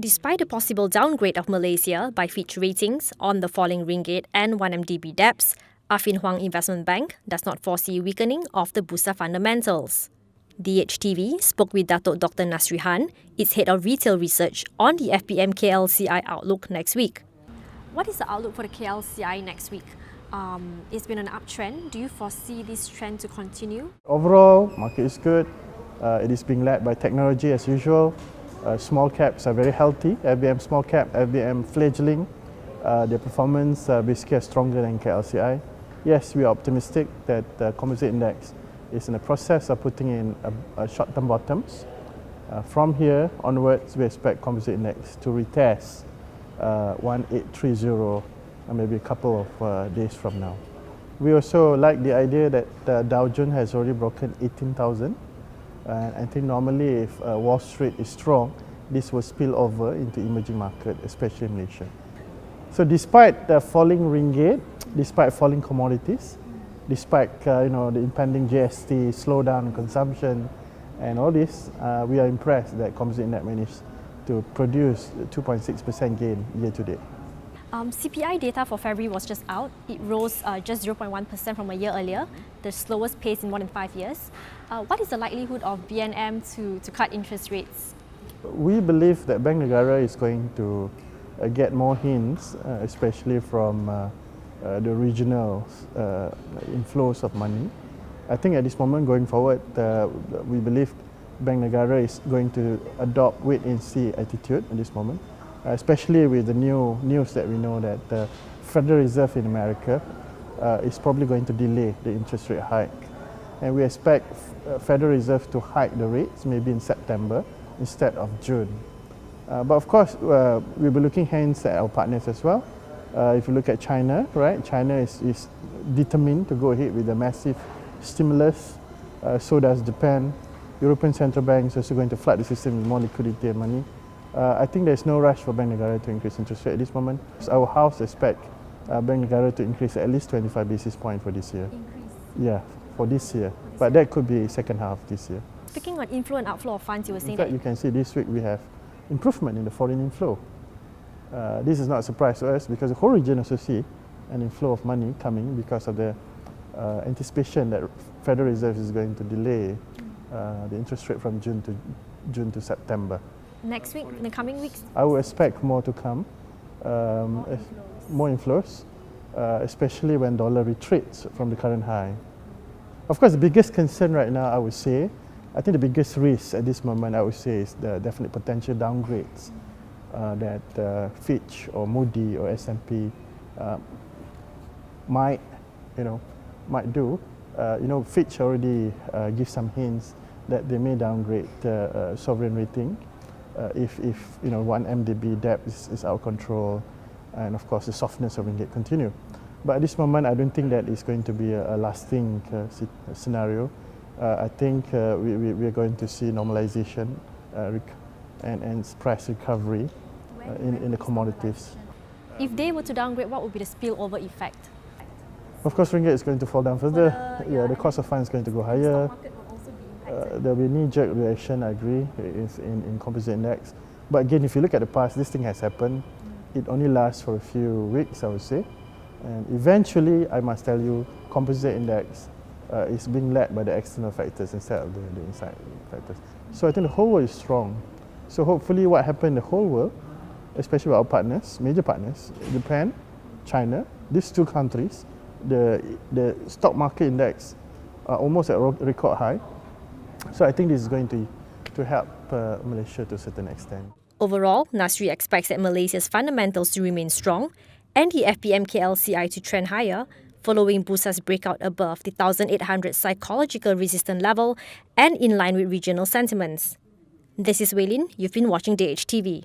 Despite a possible downgrade of Malaysia by Fitch Ratings on the falling Ringgit and 1MDB debts, Affin Hwang Investment Bank does not foresee weakening of the Bursa fundamentals. DHTV spoke with Datuk Dr. Nasrihan, its head of retail research, on the FBMKLCI outlook next week. What is the outlook for the KLCI next week? It's been an uptrend. Do you foresee this trend to continue? Overall, market is good. It is being led by technology as usual. Small caps are very healthy. FBM small cap, FBM fledgling. Their performance basically is stronger than KLCI. Yes, we are optimistic that the composite index is in the process of putting in a short-term bottoms. From here onwards, we expect composite index to retest 1830 maybe a couple of days from now. We also like the idea that Dow Jones has already broken 18,000. And I think normally if Wall Street is strong, this will spill over into emerging market, especially Malaysia. So despite the falling ringgit, despite falling commodities, despite the impending GST slowdown in consumption and all this, we are impressed that composite index managed to produce 2.6% gain year to date. CPI data for February was just out. It rose just 0.1% from a year earlier, the slowest pace in more than 5 years. What is the likelihood of BNM to cut interest rates? We believe that Bank Negara is going to get more hints, especially from the regional inflows of money. I think at this moment going forward, we believe Bank Negara is going to adopt wait-and-see attitude at this moment. Especially with the new news that we know that the Federal Reserve in America is probably going to delay the interest rate hike. And we expect Federal Reserve to hike the rates maybe in September instead of June. But of course, we'll be looking hence at our partners as well. If you look at China, right? China is determined to go ahead with a massive stimulus. So does Japan. European Central Bank is also going to flood the system with more liquidity and money. I think there's no rush for Bank Negara to increase interest rate at this moment. Our house expects Bank Negara to increase at least 25 basis points for this year. Increase? Yeah, for this year. But that could be second half this year. Speaking on inflow and outflow of funds, you were saying in fact, that... you can see this week we have improvement in the foreign inflow. This is not a surprise to us because the whole region also see an inflow of money coming because of the anticipation that Federal Reserve is going to delay the interest rate from June to September. Next week, in the coming weeks? I would expect more to come, more inflows, especially when dollar retreats from the current high. Of course, the biggest concern right now, I would say, I think the biggest risk at this moment, I would say, is the definite potential downgrades that Fitch or Moody or S&P might do. Fitch already gives some hints that they may downgrade sovereign rating. If 1MDB debt is out of control, and of course the softness of ringgit continue. But at this moment, I don't think that is going to be a lasting scenario. I think we are going to see normalization and price recovery in the commodities. If they were to downgrade, what would be the spillover effect? Of course, ringgit is going to fall down further. The cost of funds is going to go higher. There will be a knee-jerk reaction, I agree, in composite index. But again, if you look at the past, this thing has happened. It only lasts for a few weeks, I would say. And eventually, I must tell you, composite index is being led by the external factors instead of the inside factors. So I think the whole world is strong. So hopefully what happened in the whole world, especially with our partners, major partners, Japan, China, these two countries, the stock market index are almost at record high. So I think this is going to help Malaysia to a certain extent. Overall, Nasri expects that Malaysia's fundamentals to remain strong and the FBMKLCI to trend higher following Bursa's breakout above the 1,800 psychological resistance level and in line with regional sentiments. This is Wei Lin. You've been watching DHTV.